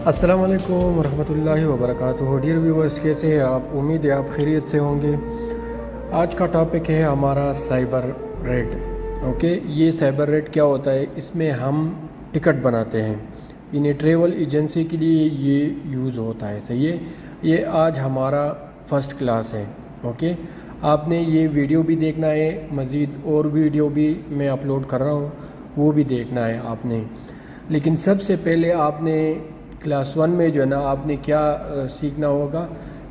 السلام علیکم ورحمۃ اللہ وبرکاتہ۔ ڈیئر ویورز، کیسے ہیں آپ؟ امید ہے آپ خیریت سے ہوں گے۔ آج کا ٹاپک ہے ہمارا سائبر ریٹ۔ اوکے، یہ سائبر ریٹ کیا ہوتا ہے؟ اس میں ہم ٹکٹ بناتے ہیں، انہیں ٹریول ایجنسی کے لیے یہ یوز ہوتا ہے، صحیح ہے۔ یہ آج ہمارا فرسٹ کلاس ہے۔ اوکے، آپ نے یہ ویڈیو بھی دیکھنا ہے، مزید اور ویڈیو بھی میں اپلوڈ کر رہا ہوں، وہ بھی دیکھنا ہے آپ نے۔ لیکن سب سے پہلے آپ نے کلاس 1 میں جو ہے نا آپ نے کیا سیکھنا ہوگا؟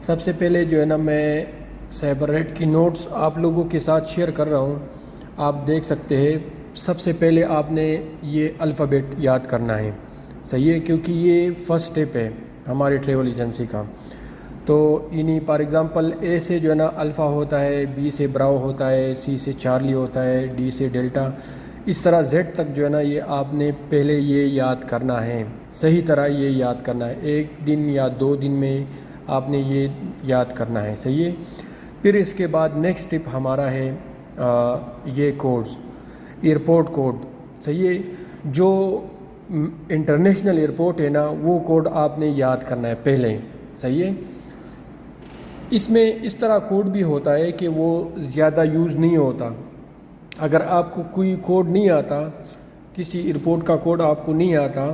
سب سے پہلے جو ہے نا میں سائبر ریٹ کی نوٹس آپ لوگوں کے ساتھ شیئر کر رہا ہوں، آپ دیکھ سکتے ہیں۔ سب سے پہلے آپ نے یہ الفابیٹ یاد کرنا ہے، صحیح ہے، کیونکہ یہ فرسٹ سٹیپ ہے ہماری ٹریول ایجنسی کا۔ تو یعنی فار ایگزامپل اے سے جو ہے نا الفا ہوتا ہے، بی سے براؤ ہوتا ہے، سی سے چارلی ہوتا ہے، ڈی سے ڈیلٹا، اس طرح زیڈ تک جو ہے نا یہ آپ نے پہلے یہ یاد کرنا ہے، صحیح طرح یہ یاد کرنا ہے۔ 1 دن یا 2 دن میں آپ نے یہ یاد کرنا ہے، صحیح ہے۔ پھر اس کے بعد نیکسٹ ٹپ ہمارا ہے یہ کوڈز، ایئرپورٹ کوڈ، صحیح ہے۔ جو انٹرنیشنل ایئرپورٹ ہے نا وہ کوڈ آپ نے یاد کرنا ہے پہلے، صحیح ہے۔ اس میں اس طرح کوڈ بھی ہوتا ہے کہ وہ زیادہ یوز نہیں ہوتا۔ اگر آپ کو کوئی کوڈ نہیں آتا، کسی ایئرپورٹ کا کوڈ آپ کو نہیں آتا،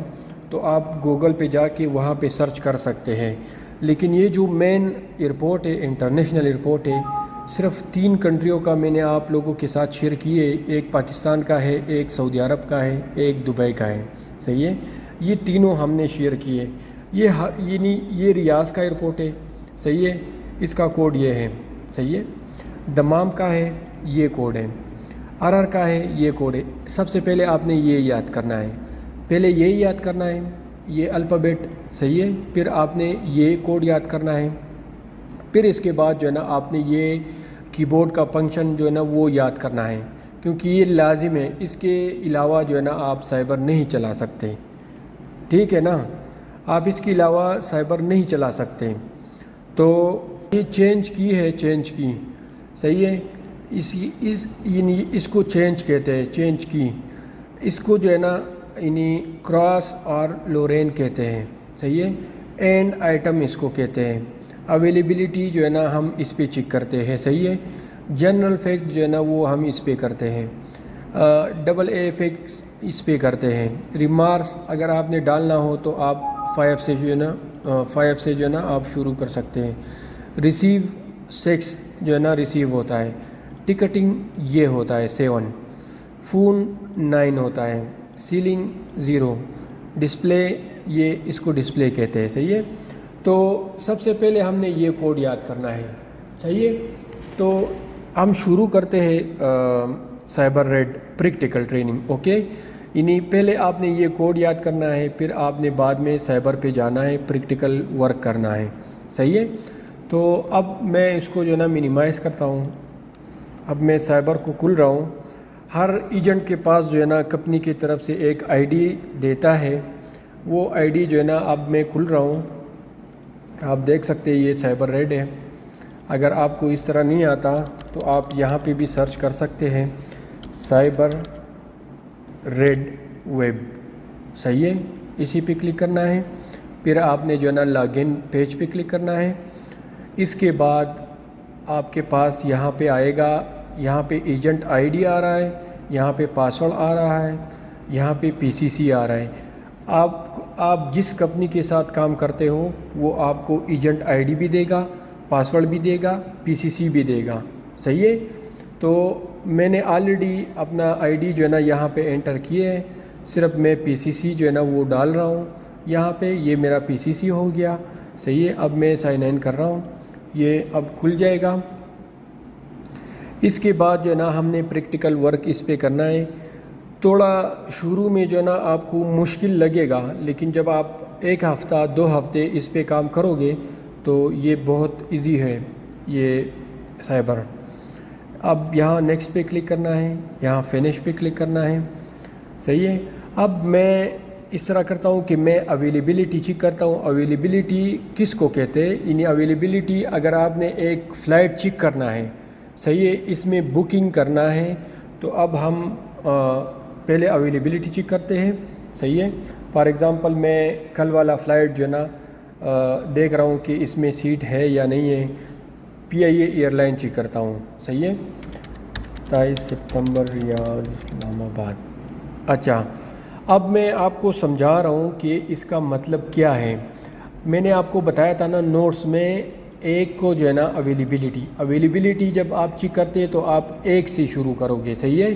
تو آپ گوگل پہ جا کے وہاں پہ سرچ کر سکتے ہیں۔ لیکن یہ جو مین ایئرپورٹ ہے، انٹرنیشنل ایئرپورٹ ہے، صرف 3 کنٹریوں کا میں نے آپ لوگوں کے ساتھ شیئر کیے، ایک پاکستان کا ہے، ایک سعودی عرب کا ہے، ایک دبئی کا ہے، صحیح ہے۔ یہ تینوں ہم نے شیئر کیے۔ یعنی یہ ریاض کا ایئرپورٹ ہے، صحیح ہے، اس کا کوڈ یہ ہے، صحیح ہے۔ دمام کا ہے، یہ کوڈ ہے۔ RR کا ہے، یہ کوڈ ہے۔ سب سے پہلے آپ نے یہ یاد کرنا ہے، پہلے یہی یاد کرنا ہے، یہ الفابیٹ، صحیح ہے۔ پھر آپ نے یہ کوڈ یاد کرنا ہے۔ پھر اس کے بعد جو ہے نا آپ نے یہ کی بورڈ کا فنکشن جو ہے نا وہ یاد کرنا ہے، کیونکہ یہ لازم ہے، اس کے علاوہ جو ہے نا آپ سائبر نہیں چلا سکتے، ٹھیک ہے نا، آپ اس کے علاوہ سائبر نہیں چلا سکتے۔ تو یہ چینج کی ہے، چینج کی، صحیح ہے، اس کو چینج کہتے ہیں، چینج کی۔ اس کو جو ہے نا یعنی کراس اور لورین کہتے ہیں، صحیح ہے۔ اینڈ آئٹم اس کو کہتے ہیں۔ اویلیبلٹی جو ہے نا ہم اس پہ چیک کرتے ہیں، صحیح ہے۔ جنرل فیکٹ جو ہے نا وہ ہم اس پہ کرتے ہیں۔ AA فیکٹ اس پہ کرتے ہیں۔ ریمارکس اگر آپ نے ڈالنا ہو تو آپ 5 سے جو ہے نا آپ شروع کر سکتے ہیں۔ ریسیو 6 جو ہے نا ریسیو ہوتا ہے۔ ٹکٹنگ یہ ہوتا ہے 7۔ فون 9 ہوتا ہے۔ سیلنگ 0۔ ڈسپلے یہ اس کو ڈسپلے کہتے ہیں، صحیح ہے۔ تو سب سے پہلے ہم نے یہ کوڈ یاد کرنا ہے، صحیح ہے۔ تو ہم شروع کرتے ہیں cyber rate practical training, okay. یعنی پہلے آپ نے یہ کوڈ یاد کرنا ہے، پھر آپ نے بعد میں سائبر پہ جانا ہے، پریکٹیکل ورک کرنا ہے، صحیح ہے۔ تو اب میں اس کو جو ہے نا منیمائز کرتا ہوں۔ اب میں سائبر کو کھول رہا ہوں۔ ہر ایجنٹ کے پاس جو ہے نا کمپنی کی طرف سے ایک ID دیتا ہے، وہ ID جو ہے نا اب میں کھول رہا ہوں۔ آپ دیکھ سکتے ہیں یہ سائبر ریٹ ہے۔ اگر آپ کو اس طرح نہیں آتا تو آپ یہاں پہ بھی سرچ کر سکتے ہیں، سائبر ریٹ ویب، صحیح ہے، اسی پہ کلک کرنا ہے۔ پھر آپ نے جو ہے نا لاگ ان پیج پہ کلک کرنا ہے۔ اس کے بعد آپ کے پاس یہاں پہ آئے گا، یہاں پہ ایجنٹ ID آ رہا ہے، یہاں پہ پاسورڈ آ رہا ہے، یہاں پہ PCC آ رہا ہے۔ آپ جس کمپنی کے ساتھ کام کرتے ہو وہ آپ کو ایجنٹ ID بھی دے گا، پاسورڈ بھی دے گا، PCC بھی دے گا، صحیح ہے۔ تو میں نے آلریڈی اپنا ID جو ہے نا یہاں پہ انٹر کیے ہے، صرف میں PCC جو ہے نا وہ ڈال رہا ہوں یہاں پہ۔ یہ میرا PCC ہو گیا، صحیح ہے۔ اب میں سائن ان کر رہا ہوں، یہ اب کھل جائے گا۔ اس کے بعد جو ہے نا ہم نے پریکٹیکل ورک اس پہ کرنا ہے۔ تھوڑا شروع میں جو ہے نا آپ کو مشکل لگے گا، لیکن جب آپ 1 ہفتہ 2 ہفتے اس پہ کام کرو گے تو یہ بہت ایزی ہے یہ سائبر۔ اب یہاں نیکسٹ پہ کلک کرنا ہے، یہاں فینش پہ کلک کرنا ہے، صحیح ہے۔ اب میں اس طرح کرتا ہوں کہ میں اویلیبلٹی چیک کرتا ہوں۔ اویلیبلٹی کس کو کہتے ہیں؟ یعنی اویلیبلٹی اگر آپ نے ایک فلائٹ چیک کرنا ہے، صحیح ہے، اس میں بکنگ کرنا ہے، تو اب ہم پہلے اویلیبلٹی چیک کرتے ہیں، صحیح ہے۔ فار ایگزامپل میں کل والا فلائٹ جو ہے نا دیکھ رہا ہوں کہ اس میں سیٹ ہے یا نہیں ہے، پی آئی اے ایئر لائن چیک کرتا ہوں. صحیح ہے، 23 ستمبر ریاض اسلام آباد. اچھا، اب میں آپ کو سمجھا رہا ہوں کہ اس کا مطلب کیا ہے. میں نے آپ کو بتایا تھا نا نوٹس میں، ایک کو جو ہے نا اویلیبلٹی جب آپ چیک کرتے ہیں تو آپ ایک سے شروع کرو گے. صحیح ہے،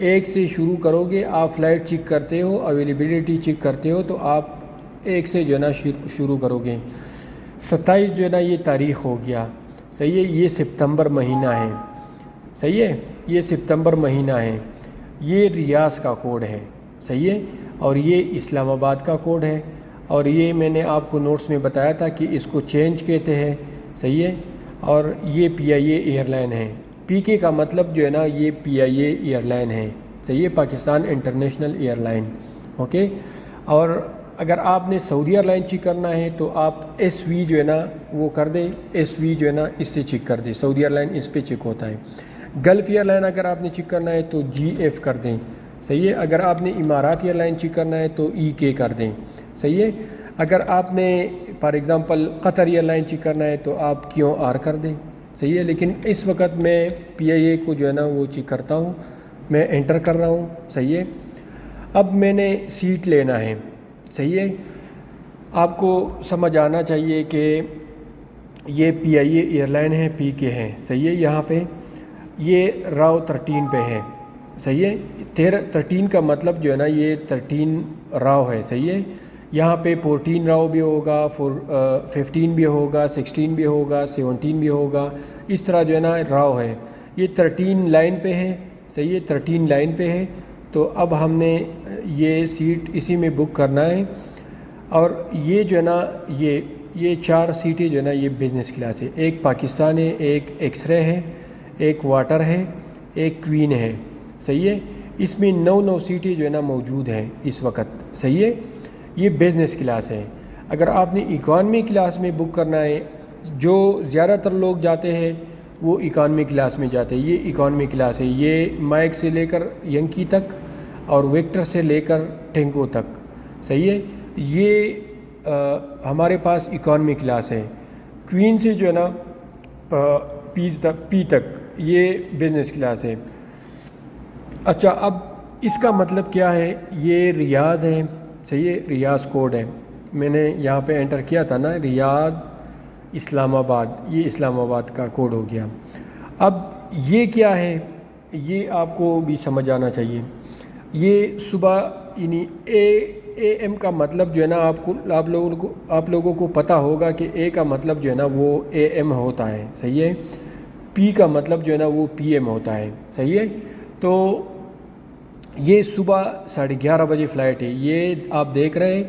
ایک سے شروع کرو گے. آپ فلائٹ چیک کرتے ہو، اویلیبلٹی چیک کرتے ہو تو آپ ایک سے جو ہے نا شروع کرو گے. 27 جو ہے نا یہ تاریخ ہو گیا. صحیح ہے، یہ سپتمبر مہینہ ہے. صحیح ہے، یہ سپتمبر مہینہ ہے. یہ ریاض کا کوڈ ہے. صحیح ہے، اور یہ اسلام آباد کا کوڈ ہے. اور یہ میں نے آپ کو نوٹس میں بتایا تھا کہ اس کو چینج کہتے ہیں. صحیح ہے، اور یہ پی آئی اے ایئر لائن ہے. پی کے کا مطلب جو ہے نا یہ پی آئی اے ایئر لائن ہے. صحیح ہے، Pakistan international air line. Okay, اور اگر آپ نے سعودی ایئر لائن چیک کرنا ہے تو آپ ایس وی جو ہے نا وہ کر دیں. ایس وی جو ہے نا اس سے چیک کر دیں. سعودی ایئر لائن اس پہ چیک ہوتا ہے. گلف ایئر لائن اگر آپ نے چیک کرنا ہے تو جی ایف کر دیں. صحیح ہے، اگر آپ نے امارات ایئر لائن چیک کرنا ہے تو ای کے کر دیں. صحیح ہے، اگر آپ نے for example Qatar airline check کرنا ہے تو آپ کیو آر کر دیں. صحیح ہے، لیکن اس وقت میں پی آئی اے کو جو ہے نا وہ چیک کرتا ہوں، میں انٹر کر رہا ہوں. صحیح ہے، اب میں نے سیٹ لینا ہے. صحیح ہے، آپ کو سمجھ آنا چاہیے کہ یہ پی آئی اے ایئر لائن ہے، پی کے ہے. صحیح ہے، یہاں پہ یہ راؤ 13 پہ ہے. صحیح ہے، 13 کا مطلب جو ہے نا یہ 13 راؤ ہے. صحیح ہے، یہاں پہ 14 راؤ بھی ہوگا، 15 بھی ہوگا، 16 بھی ہوگا، 17 بھی ہوگا. اس طرح جو ہے نا راؤ ہے. یہ 13 لائن پہ ہے. صحیح ہے، 13 لائن پہ ہے. تو اب ہم نے یہ سیٹ اسی میں بک کرنا ہے. اور یہ جو ہے نا یہ 4 سیٹیں جو ہے نا یہ بزنس کلاس ہے. ایک پاکستان ہے، ایک ایکس رے ہے، ایک واٹر ہے، ایک کوئین ہے. صحیح ہے، اس میں 9 سیٹیں جو ہے نا موجود ہیں اس وقت. صحیح ہے، یہ بزنس کلاس ہے. اگر آپ نے اکانومی کلاس میں بک کرنا ہے، جو زیادہ تر لوگ جاتے ہیں وہ اکانومی کلاس میں جاتے ہیں. یہ اکانومی کلاس ہے. یہ مائک سے لے کر ینکی تک اور ویکٹر سے لے کر ٹینکو تک. صحیح ہے، یہ ہمارے پاس اکانومی کلاس ہے. کوئین سے جو ہے نا پی تک یہ بزنس کلاس ہے. اچھا، اب اس کا مطلب کیا ہے؟ یہ ریاض ہے. صحیح ہے، ریاض کوڈ ہے. میں نے یہاں پہ انٹر کیا تھا نا ریاض اسلام آباد، یہ اسلام آباد کا کوڈ ہو گیا. اب یہ کیا ہے یہ آپ کو بھی سمجھ آنا چاہیے. یہ صبح یعنی اے ایم کا مطلب جو ہے نا آپ لوگوں کو پتہ ہوگا کہ اے کا مطلب جو ہے نا وہ اے ایم ہوتا ہے. صحیح ہے، پی کا مطلب جو ہے نا وہ پی ایم ہوتا ہے. صحیح ہے، تو یہ صبح 11:30 بجے فلائٹ ہے. یہ آپ دیکھ رہے ہیں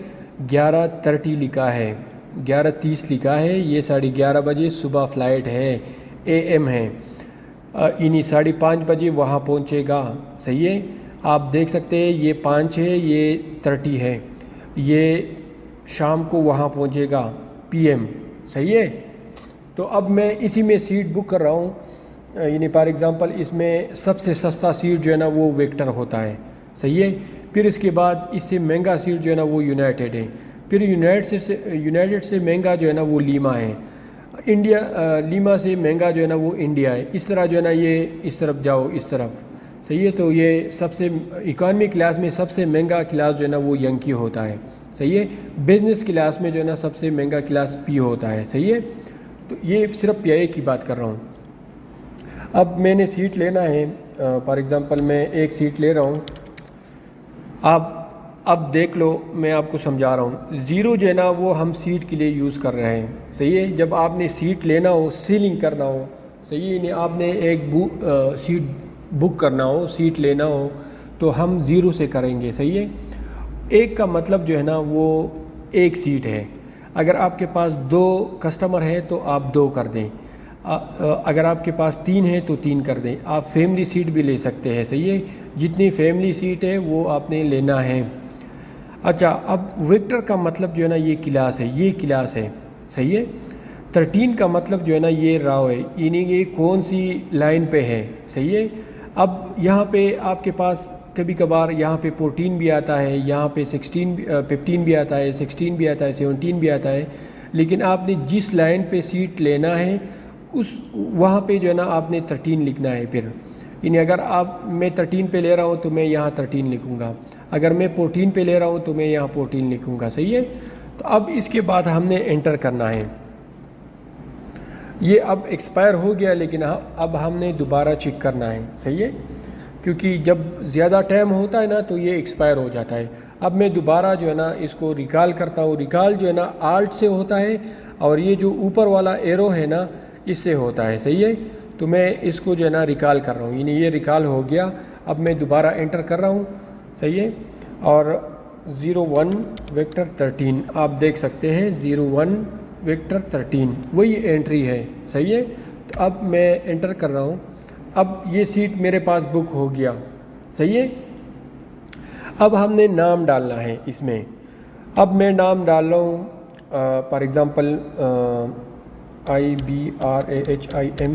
11:30 لکھا ہے، 11:30 لکھا ہے. یہ 11:30 بجے صبح فلائٹ ہے، اے ایم ہے. یعنی 5:30 بجے وہاں پہنچے گا. صحیح ہے، آپ دیکھ سکتے ہیں یہ 5 ہے، یہ 30 ہے. یہ شام کو وہاں پہنچے گا پی ایم. صحیح ہے، تو اب میں اسی میں سیٹ بک کر رہا ہوں. یعنی فار ایگزامپل اس میں سب سے سستا سیٹ جو ہے نا وہ ویکٹر ہوتا ہے. صحیح ہے، پھر اس کے بعد اس سے مہنگا سیٹ جو ہے نا وہ یونائٹیڈ ہے. پھر یونائٹیڈ سے مہنگا جو ہے نا وہ لیما ہے. لیما سے مہنگا جو ہے نا وہ انڈیا ہے. اس طرح جو ہے نا یہ اس طرف جاؤ، اس طرف. صحیح ہے، تو یہ سب سے اکانومی کلاس میں سب سے مہنگا کلاس جو ہے نا وہ ینکی ہوتا ہے. صحیح ہے، بزنس کلاس میں جو ہے نا سب سے مہنگا کلاس پی ہوتا ہے. صحیح ہے، تو یہ صرف پی آئی اے کی بات کر رہا ہوں. اب میں نے سیٹ لینا ہے. فار ایگزامپل میں ایک سیٹ لے رہا ہوں. آپ اب دیکھ لو، میں آپ کو سمجھا رہا ہوں. 0 جو ہے نا وہ ہم سیٹ کے لیے یوز کر رہے ہیں. صحیح ہے، جب آپ نے سیٹ لینا ہو، سیلنگ کرنا ہو. صحیح ہے، یعنی آپ نے ایک سیٹ بک کرنا ہو، سیٹ لینا ہو تو ہم 0 سے کریں گے. صحیح ہے، 1 کا مطلب جو ہے نا وہ 1 سیٹ ہے. اگر آپ کے پاس 2 کسٹمر ہے تو آپ 2 کر دیں. اگر آپ کے پاس 3 ہے تو 3 کر دیں. آپ فیملی سیٹ بھی لے سکتے ہیں. صحیح ہے، جتنی فیملی سیٹ ہے وہ آپ نے لینا ہے. اچھا، اب ویکٹر کا مطلب جو ہے نا یہ کلاس ہے، یہ کلاس ہے. صحیح ہے، 13 کا مطلب جو ہے نا یہ راؤ ہے، یعنی یہ کون سی لائن پہ ہے. صحیح ہے، اب یہاں پہ آپ کے پاس کبھی کبھار یہاں پہ 14 بھی آتا ہے، یہاں پہ 15 بھی آتا ہے، 16 بھی آتا ہے، 17 بھی آتا ہے، لیکن آپ نے جس لائن پہ سیٹ لینا ہے وہاں پہ جو ہے نا آپ نے 13 لکھنا ہے. پھر یعنی اگر میں 13 پہ لے رہا ہوں تو میں یہاں 13 لکھوں گا، اگر میں 14 پہ لے رہا ہوں تو میں یہاں 14 لکھوں گا. صحیح ہے. تو اب اس کے بعد ہم نے انٹر کرنا ہے. یہ اب ایکسپائر ہو گیا، لیکن اب ہم نے دوبارہ چیک کرنا ہے. صحیح ہے، کیونکہ جب زیادہ ٹائم ہوتا ہے نا تو یہ ایکسپائر ہو جاتا ہے. اب میں دوبارہ جو ہے نا اس کو ریکال کرتا ہوں. ریکال جو ہے نا آلٹ سے ہوتا ہے، اور یہ جو اوپر والا ایرو ہے نا اس سے ہوتا ہے. صحیح ہے. تو میں اس کو جو ہے نا ریکال کر رہا ہوں، یعنی یہ ریکال ہو گیا. اب میں دوبارہ انٹر کر رہا ہوں. صحیح ہے. اور 01 ویکٹر 13 آپ دیکھ سکتے ہیں، 01 ویکٹر 13 وہی انٹری ہے. صحیح ہے. تو اب میں انٹر کر رہا ہوں. اب یہ سیٹ میرے پاس بک ہو گیا. صحیح ہے. اب ہم نے نام ڈالنا ہے اس میں. اب میں نام ڈال رہا ہوں فار ایگزامپل IBRAHIM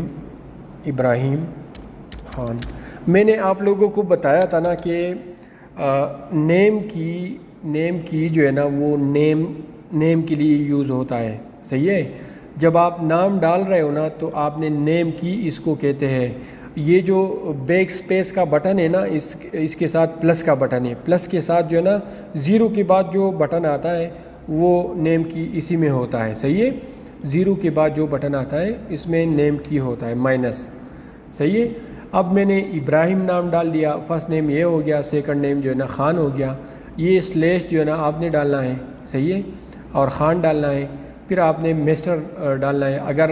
ابراہیم خان. میں نے آپ لوگوں کو بتایا تھا نا کہ نیم کی جو ہے نا وہ نیم کے لیے یوز ہوتا ہے. صحیح ہے. جب آپ نام ڈال رہے ہو نا تو آپ نے نیم کی اس کو کہتے ہیں. یہ جو بیک سپیس کا بٹن ہے نا اس کے ساتھ پلس کا بٹن ہے. پلس کے ساتھ جو ہے نا 0 کے بعد جو بٹن آتا ہے وہ نیم کی اسی میں ہوتا ہے. صحیح ہے. 0 کے بعد جو بٹن آتا ہے اس میں نیم کی ہوتا ہے مائنس. صحیح ہے. اب میں نے ابراہیم نام ڈال دیا. فرسٹ نیم یہ ہو گیا، سیکنڈ نیم جو ہے نا خان ہو گیا. یہ سلیش جو ہے نا آپ نے ڈالنا ہے. صحیح ہے. اور خان ڈالنا ہے. پھر آپ نے مسٹر ڈالنا ہے. اگر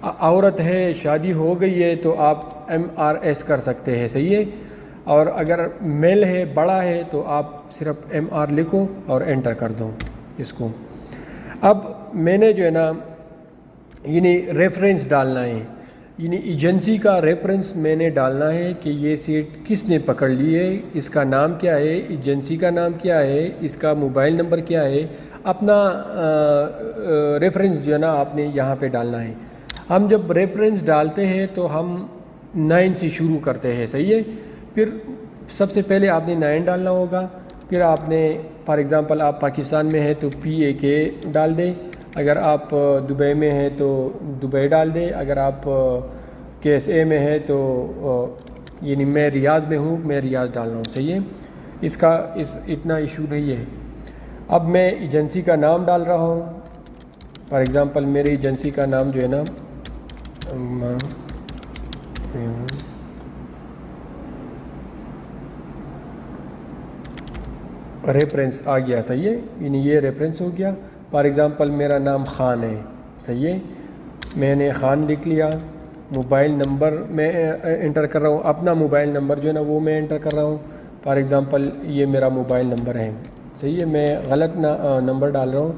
عورت ہے، شادی ہو گئی ہے تو آپ MRS کر سکتے ہیں. صحیح ہے. اور اگر میل ہے، بڑا ہے، تو آپ صرف MR لکھو اور انٹر کر دو اس کو. اب میں نے جو ہے نا یعنی ریفرنس ڈالنا ہے، یعنی ایجنسی کا ریفرنس میں نے ڈالنا ہے کہ یہ سیٹ کس نے پکڑ لی ہے، اس کا نام کیا ہے، ایجنسی کا نام کیا ہے، اس کا موبائل نمبر کیا ہے. اپنا ریفرنس جو ہے نا آپ نے یہاں پہ ڈالنا ہے. ہم جب ریفرنس ڈالتے ہیں تو ہم 9 سے شروع کرتے ہیں. صحیح ہے. پھر سب سے پہلے آپ نے 9 ڈالنا ہوگا. پھر آپ نے فار ایگزامپل آپ پاکستان میں ہیں تو PAK ڈال دیں. اگر آپ دبئی میں ہیں تو دبئی ڈال دیں. اگر آپ KSA میں ہیں تو یعنی میں ریاض میں ہوں، میں ریاض ڈال رہا ہوں. صحیح ہے. اس کا اتنا ایشو نہیں ہے. اب میں ایجنسی کا نام ڈال رہا ہوں. فار ایگزامپل میری ایجنسی کا نام جو ہے نا ریفرنس آ گیا. صحیح ہے. یعنی یہ ریفرنس ہو گیا. فار ایگزامپل میرا نام خان ہے. صحیح ہے. میں نے خان لکھ لیا. موبائل نمبر میں انٹر کر رہا ہوں. اپنا موبائل نمبر جو ہے نا وہ میں انٹر کر رہا ہوں. فار ایگزامپل یہ میرا موبائل نمبر ہے. صحیح ہے. میں غلط نمبر ڈال رہا ہوں،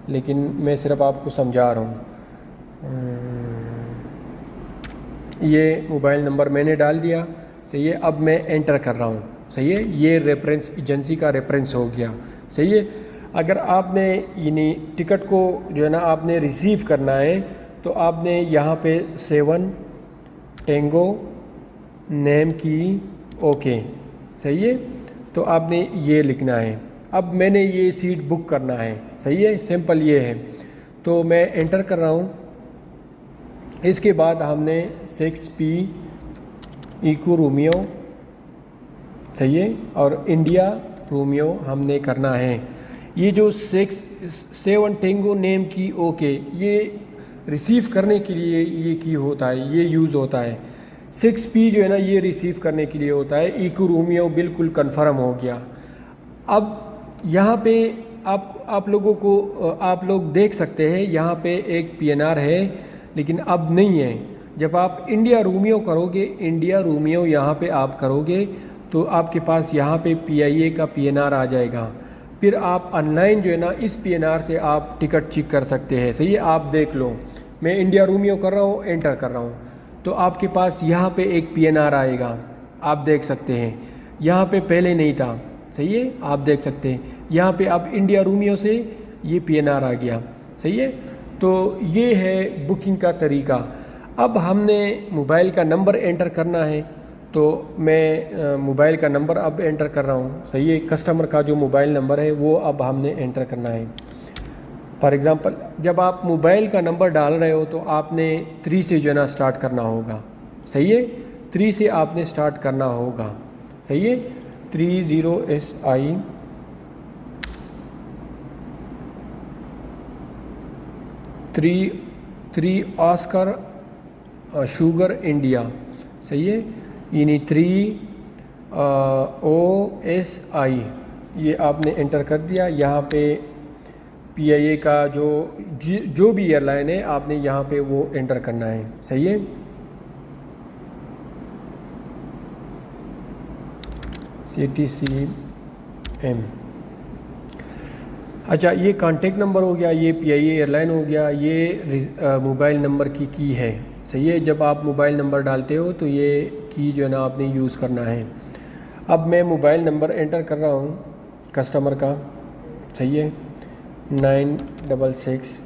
لیکن میں صرف آپ کو سمجھا رہا ہوں. یہ موبائل نمبر میں نے ڈال دیا. صحیح ہے. اب میں انٹر کر رہا ہوں. صحیح ہے. یہ ریفرنس ایجنسی کا ریفرنس ہو گیا. صحیح ہے. اگر آپ نے یعنی ٹکٹ کو جو ہے نا آپ نے ریسیو کرنا ہے تو آپ نے یہاں پہ 7 ٹینگو نیم کی اوکے. صحیح ہے. تو آپ نے یہ لکھنا ہے. اب میں نے یہ سیٹ بک کرنا ہے. صحیح ہے. سمپل یہ ہے. تو میں انٹر کر رہا ہوں. اس کے بعد ہم نے 6P ایکو رومیو. صحیح ہے. اور انڈیا رومیو ہم نے کرنا ہے. یہ جو 7 ٹینگو نیم کی اوکے یہ ریسیو کرنے کے لیے یہ کی ہوتا ہے، یہ یوز ہوتا ہے. 6P جو ہے نا یہ ریسیو کرنے کے لیے ہوتا ہے. ایکو رومیو بالکل کنفرم ہو گیا. اب یہاں پہ آپ لوگ دیکھ سکتے ہیں یہاں پہ ایک PNR ہے، لیکن اب نہیں ہے. جب آپ انڈیا رومیو کرو گے، انڈیا رومیو یہاں پہ آپ کرو گے تو آپ کے پاس یہاں پہ PIA کا PNR آ جائے گا. پھر آپ آن لائن جو ہے نا اس PNR سے آپ ٹکٹ چیک کر سکتے ہیں. صحیح ہے. آپ دیکھ لو میں انڈیا رومیو کر رہا ہوں، انٹر کر رہا ہوں تو آپ کے پاس یہاں پہ ایک PNR آئے گا. آپ دیکھ سکتے ہیں یہاں پہ پہلے نہیں تھا. صحیح ہے. آپ دیکھ سکتے ہیں یہاں پہ اب انڈیا رومیو سے یہ PNR آ گیا. صحیح ہے. تو یہ ہے بکنگ کا طریقہ. اب ہم نے موبائل کا نمبر انٹر کرنا ہے. تو میں موبائل کا نمبر اب انٹر کر رہا ہوں. صحیح ہے, کسٹمر کا جو موبائل نمبر ہے وہ اب ہم نے انٹر کرنا ہے. فار ایگزامپل جب آپ موبائل کا نمبر ڈال رہے ہو تو آپ نے 3 سے جو ہے نا سٹارٹ کرنا ہوگا. صحیح ہے, 3 سے آپ نے سٹارٹ کرنا ہوگا. صحیح ہے, 30SI 3 آسکر شوگر انڈیا. صحیح ہے, یعنی 3OSI یہ آپ نے انٹر کر دیا. یہاں پہ PIA کا جو بھی ایئر لائن ہے آپ نے یہاں پہ وہ انٹر کرنا ہے. صحیح ہے, CTCM. اچھا, یہ کانٹیکٹ نمبر ہو گیا, یہ PIA ایئر لائن ہو گیا, یہ موبائل نمبر کی ہے. صحیح ہے, جب آپ موبائل نمبر ڈالتے ہو تو یہ کی جو ہے نا آپ نے یوز کرنا ہے. اب میں موبائل نمبر انٹر کر رہا ہوں کسٹمر کا. صحیح ہے, 966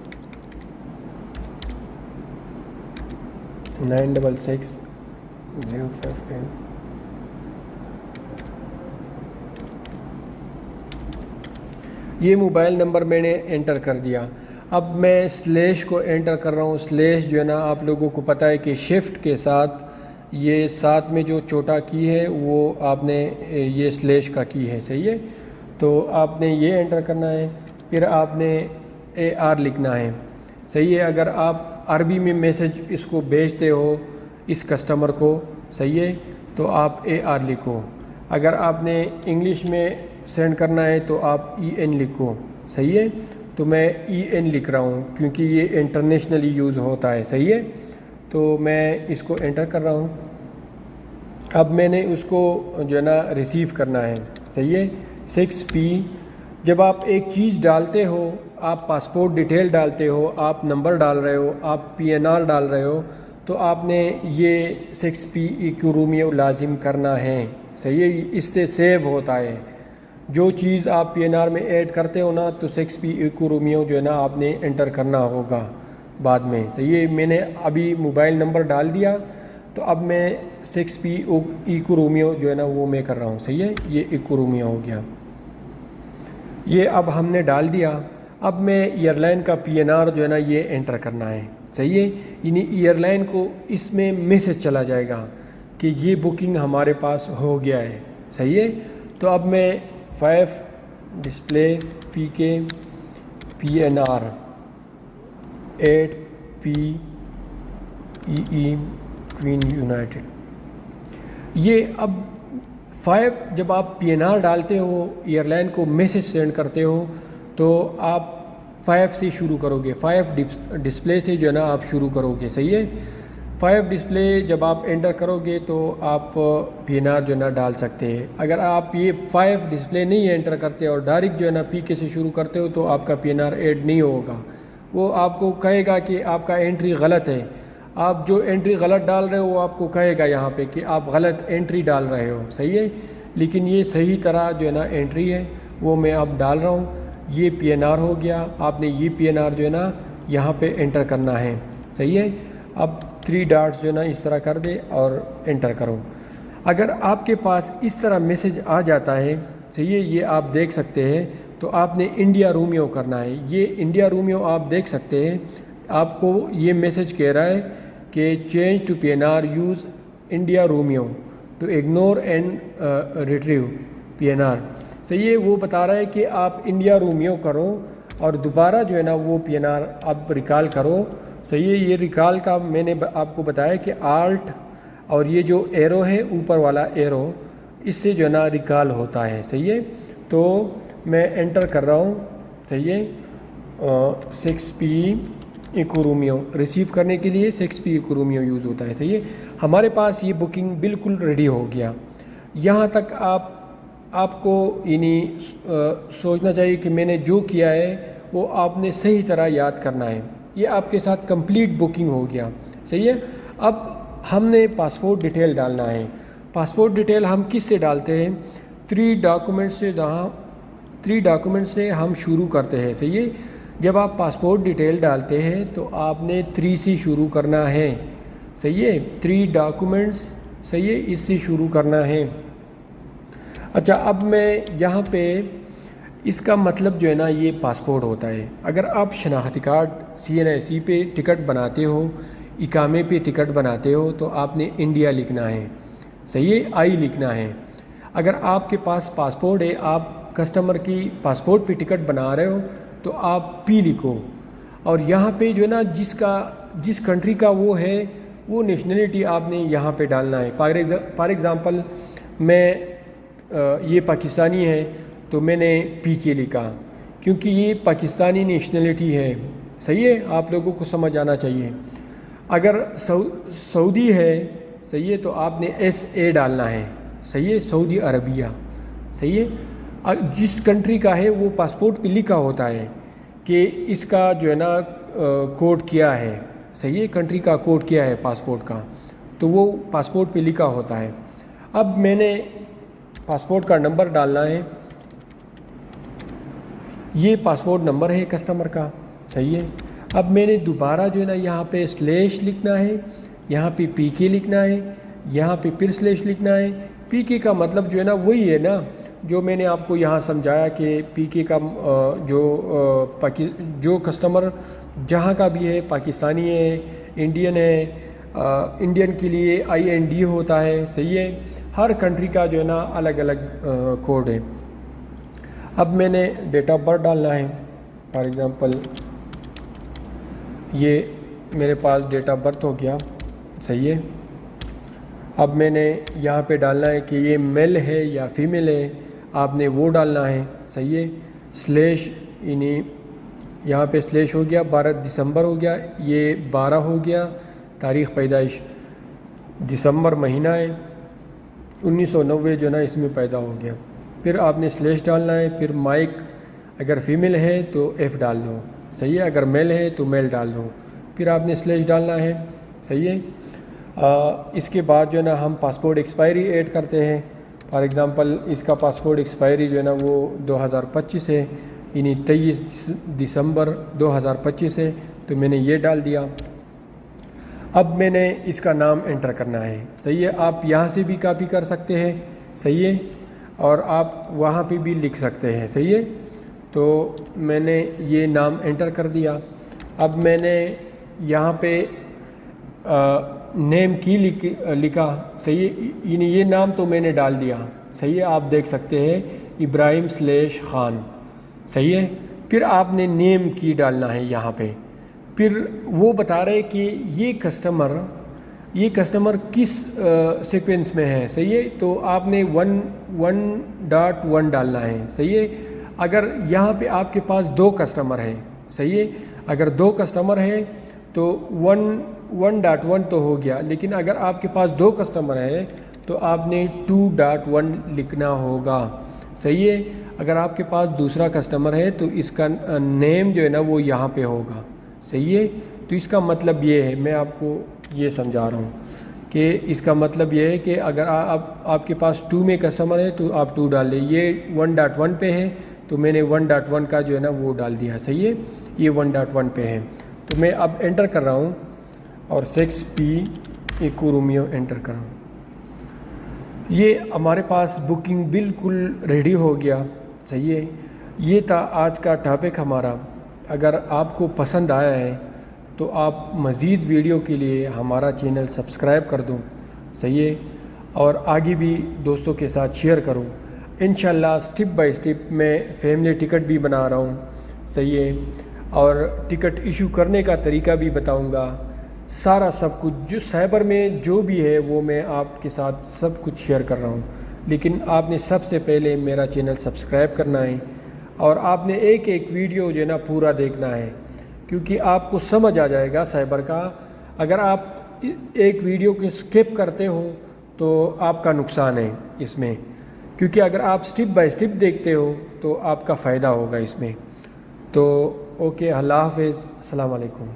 058. یہ موبائل نمبر میں نے انٹر کر دیا. اب میں سلیش کو انٹر کر رہا ہوں. سلیش جو ہے نا آپ لوگوں کو پتہ ہے کہ شفٹ کے ساتھ یہ ساتھ میں جو چھوٹا کی ہے وہ آپ نے یہ سلیش کا کی ہے. صحیح ہے, تو آپ نے یہ انٹر کرنا ہے. پھر آپ نے AR لکھنا ہے. صحیح ہے, اگر آپ عربی میں میسج اس کو بھیجتے ہو اس کسٹمر کو, صحیح ہے, تو آپ AR لکھو. اگر آپ نے انگلش میں سینڈ کرنا ہے تو آپ EN لکھو. صحیح ہے, تو میں EN لکھ رہا ہوں کیونکہ یہ انٹرنیشنلی یوز ہوتا ہے. صحیح ہے, تو میں اس کو انٹر کر رہا ہوں. اب میں نے اس کو جو ہے نا ریسیو کرنا ہے. صحیح ہے, 6P. جب آپ ایک چیز ڈالتے ہو, آپ پاسپورٹ ڈیٹیل ڈالتے ہو, آپ نمبر ڈال رہے ہو, آپ PNR ڈال رہے ہو, تو آپ نے یہ 6P ایکو رومیو لازم کرنا ہے. صحیح ہے, اس سے سیو ہوتا ہے. جو چیز آپ PNR میں ایڈ کرتے ہو نا تو 6P ایکو رومیو جو ہے نا آپ نے انٹر کرنا ہوگا بعد میں. صحیح ہے, میں نے ابھی موبائل نمبر ڈال دیا تو اب میں 6P ایکو رومیو جو ہے نا وہ میں کر رہا ہوں. صحیح ہے, یہ ایکو رومیو ہو گیا. یہ اب ہم نے ڈال دیا. اب میں ایئر لائن کا PNR جو ہے نا یہ انٹر کرنا ہے. صحیح ہے, یعنی ایئر لائن کو اس میں میسج چلا جائے گا کہ یہ بکنگ ہمارے پاس ہو گیا ہے. صحیح ہے, تو اب میں 5 display PK PNR 8PEE queen United. یہ اب 5 جب آپ PNR ڈالتے ہو, ایئر لائن کو میسج سینڈ کرتے ہو, تو آپ 5 سے شروع کرو گے. 5 ڈسپلے سے جو ہے نا آپ شروع کرو گے. صحیح ہے, 5 ڈسپلے جب آپ انٹر کرو گے تو آپ PNR جو ہے نا ڈال سکتے ہیں. اگر آپ یہ 5 ڈسپلے نہیں انٹر کرتے اور ڈائریکٹ جو ہے نا PK سے شروع کرتے ہو تو آپ کا PNR ایڈ نہیں ہوگا. وہ آپ کو کہے گا کہ آپ کا انٹری غلط ہے. آپ جو انٹری غلط ڈال رہے ہو وہ آپ کو کہے گا یہاں پہ کہ آپ غلط انٹری ڈال رہے ہو. صحیح ہے, لیکن یہ صحیح طرح جو ہے نا انٹری ہے وہ میں اب ڈال رہا ہوں. یہ PNR ہو گیا. آپ نے یہ PNR جو ہے نا یہاں پہ انٹر کرنا ہے. صحیح ہے, اب 3 ڈاٹس جو ہے نا اس طرح کر دے اور انٹر کرو. اگر آپ کے پاس اس طرح میسج آ جاتا ہے, صحیح ہے, یہ آپ دیکھ سکتے ہیں, تو آپ نے انڈیا رومیو کرنا ہے. یہ انڈیا رومیو آپ دیکھ سکتے ہیں. آپ کو یہ میسج کہہ رہا ہے کہ change to PNR use India Romeo to ignore and retrieve PNR. صحیح ہے, وہ بتا رہا ہے کہ آپ انڈیا رومیو کرو اور دوبارہ جو ہے نا وہ PNR اب ریکال کرو. صحیح ہے, یہ ریکال کا میں نے آپ کو بتایا کہ آلٹ اور یہ جو ایرو ہے اوپر والا ایرو, اس سے جو ہے نا ریکال ہوتا ہے. صحیح ہے, تو میں انٹر کر رہا ہوں. صحیح ہے, 6P ایکو رومیو ریسیو کرنے کے لیے 6P ایکو رومیو یوز ہوتا ہے. صحیح ہے, ہمارے پاس یہ بکنگ بالکل ریڈی ہو گیا. یہاں تک آپ کو یعنی سوچنا چاہیے کہ میں نے جو کیا ہے وہ آپ نے صحیح طرح یاد کرنا ہے. یہ آپ کے ساتھ کمپلیٹ بکنگ ہو گیا. صحیح ہے, اب ہم نے پاسپورٹ ڈیٹیل ڈالنا ہے. پاسپورٹ ڈیٹیل ہم کس سے ڈالتے ہیں؟ 3 ڈاکومنٹ سے. جہاں 3 ڈاکومنٹ سے ہم شروع کرتے ہیں. صحیح ہے, جب آپ پاسپورٹ ڈیٹیل ڈالتے ہیں تو آپ نے 3 سے شروع کرنا ہے. صحیح ہے, 3 ڈاکومنٹس صحیح ہے، اس سے شروع کرنا ہے۔ اچھا، اب میں یہاں پہ اس کا مطلب جو ہے نا یہ پاسپورٹ ہوتا ہے۔ اگر آپ شناختی کارڈ CNIC پہ ٹکٹ بناتے ہو، اقامے پہ ٹکٹ بناتے ہو، تو آپ نے انڈیا لکھنا ہے، صحیح ہے، آئی لکھنا ہے۔ اگر آپ کے پاس پاسپورٹ ہے، آپ کسٹمر کی پاسپورٹ پہ ٹکٹ بنا رہے ہو، تو آپ P لکھو، اور یہاں پہ جو ہے نا جس کنٹری کا وہ ہے وہ نیشنلٹی آپ نے یہاں پہ ڈالنا ہے۔ فار ایگزامپل میں یہ پاکستانی ہے تو میں نے PK لکھا، کیونکہ یہ پاکستانی نیشنلٹی ہے، صحیح ہے، آپ لوگوں کو سمجھ آنا چاہیے۔ اگر سعودی ہے، صحیح ہے، تو آپ نے SA ڈالنا ہے، صحیح ہے، سعودی عربیہ، صحیح ہے۔ جس کنٹری کا ہے وہ پاسپورٹ پہ لکھا ہوتا ہے کہ اس کا جو ہے نا کوڈ کیا ہے، صحیح ہے، کنٹری کا کوڈ کیا ہے پاسپورٹ کا، تو وہ پاسپورٹ پہ لکھا ہوتا ہے۔ اب میں نے پاسپورٹ کا نمبر ڈالنا ہے، یہ پاسپورٹ نمبر ہے کسٹمر کا، صحیح ہے۔ اب میں نے دوبارہ جو ہے نا یہاں پہ سلیش لکھنا ہے، یہاں پہ PK لکھنا ہے، یہاں پہ پھر سلیش لکھنا ہے۔ PK کا مطلب جو ہے نا وہی ہے نا جو میں نے آپ کو یہاں سمجھایا کہ PK کا جو کسٹمر جہاں کا بھی ہے، پاکستانی ہے، انڈین ہے، انڈین کے لیے IND ہوتا ہے، صحیح ہے، ہر کنٹری کا جو ہے نا الگ الگ کوڈ ہے۔ اب میں نے ڈیٹ آف برتھ ڈالنا ہے، فار ایگزامپل یہ میرے پاس ڈیٹ آف برتھ ہو گیا، صحیح ہے۔ اب میں نے یہاں پہ ڈالنا ہے کہ یہ میل ہے یا فیمیل ہے، آپ نے وہ ڈالنا ہے، صحیح ہے۔ سلیش یعنی یہاں پہ سلیش ہو گیا، 12 دسمبر ہو گیا، یہ 12 ہو گیا، تاریخ پیدائش دسمبر مہینہ ہے، 1990 جو نا اس میں پیدا ہو گیا۔ پھر آپ نے سلیش ڈالنا ہے، پھر مائک اگر فیمیل ہے تو F ڈال دو، صحیح ہے، اگر میل ہے تو میل ڈال دو، پھر آپ نے سلیش ڈالنا ہے، صحیح ہے۔ اس کے بعد جو ہے نا ہم پاسپورٹ ایکسپائری ایڈ کرتے ہیں، فار ایگزامپل اس کا پاسپورٹ ایکسپائری جو ہے نا وہ 2025 ہے، یعنی 23 دسمبر 2025 ہے، تو میں نے یہ ڈال دیا۔ اب میں نے اس کا نام انٹر کرنا ہے، صحیح ہے، آپ یہاں سے بھی کاپی کر سکتے ہیں، صحیح ہے، اور آپ وہاں پہ بھی لکھ سکتے ہیں، صحیح ہے۔ تو میں نے یہ نام انٹر کر دیا۔ اب میں نے یہاں پہ نیم کی لکھا، صحیح ہے، یعنی یہ نام تو میں نے ڈال دیا، صحیح ہے، آپ دیکھ سکتے ہیں ابراہیم/خان، صحیح ہے۔ پھر آپ نے نیم کی ڈالنا ہے یہاں پہ، پھر وہ بتا رہے کہ یہ کسٹمر کس سیکوینس میں ہے، صحیح ہے، تو آپ نے 1.1 ڈالنا ہے، صحیح ہے۔ اگر یہاں پہ آپ کے پاس 2 کسٹمر ہیں، صحیح ہے، اگر 2 کسٹمر ہیں تو 1.1 تو ہو گیا، لیکن اگر آپ کے پاس 2 کسٹمر ہیں تو آپ نے 2.1 لکھنا ہوگا، صحیح ہے۔ اگر آپ کے پاس دوسرا کسٹمر ہے تو اس کا نیم جو ہے نا وہ یہاں پہ ہوگا، صحیح ہے۔ تو اس کا مطلب یہ ہے، میں آپ کو یہ سمجھا رہا ہوں کہ اس کا مطلب یہ ہے کہ اگر آپ کے پاس 2 میں کسٹمر ہے تو آپ 2 ڈال دیں، یہ 1.1 پہ ہے تو میں نے 1.1 کا جو ہے نا وہ ڈال دیا، صحیح ہے، یہ 1.1 پہ ہے۔ تو میں اب انٹر کر رہا ہوں اور 6P ایکو رومیو انٹر کر رہا ہوں۔ یہ ہمارے پاس بکنگ بالکل ریڈی ہو گیا، صحیح ہے۔ یہ تھا آج کا ٹاپک ہمارا۔ اگر آپ کو پسند آیا ہے تو آپ مزید ویڈیو کے لیے ہمارا چینل سبسکرائب کر دو، صحیح ہے، اور آگے بھی دوستوں کے ساتھ شیئر کرو۔ انشاءاللہ سٹیپ بائی سٹیپ میں فیملی ٹکٹ بھی بنا رہا ہوں، صحیح ہے، اور ٹکٹ ایشو کرنے کا طریقہ بھی بتاؤں گا، سارا سب کچھ جو سائبر میں جو بھی ہے وہ میں آپ کے ساتھ سب کچھ شیئر کر رہا ہوں۔ لیکن آپ نے سب سے پہلے میرا چینل سبسکرائب کرنا ہے، اور آپ نے ایک ویڈیو جو ہے نا پورا دیکھنا ہے، کیونکہ آپ کو سمجھ آ جائے گا سائبر کا۔ اگر آپ ایک ویڈیو کو سکپ کرتے ہو تو آپ کا نقصان ہے اس میں، کیونکہ اگر آپ سٹیپ بائی سٹیپ دیکھتے ہو تو آپ کا فائدہ ہوگا اس میں۔ تو اوکے، اللہ حافظ، السلام علیکم۔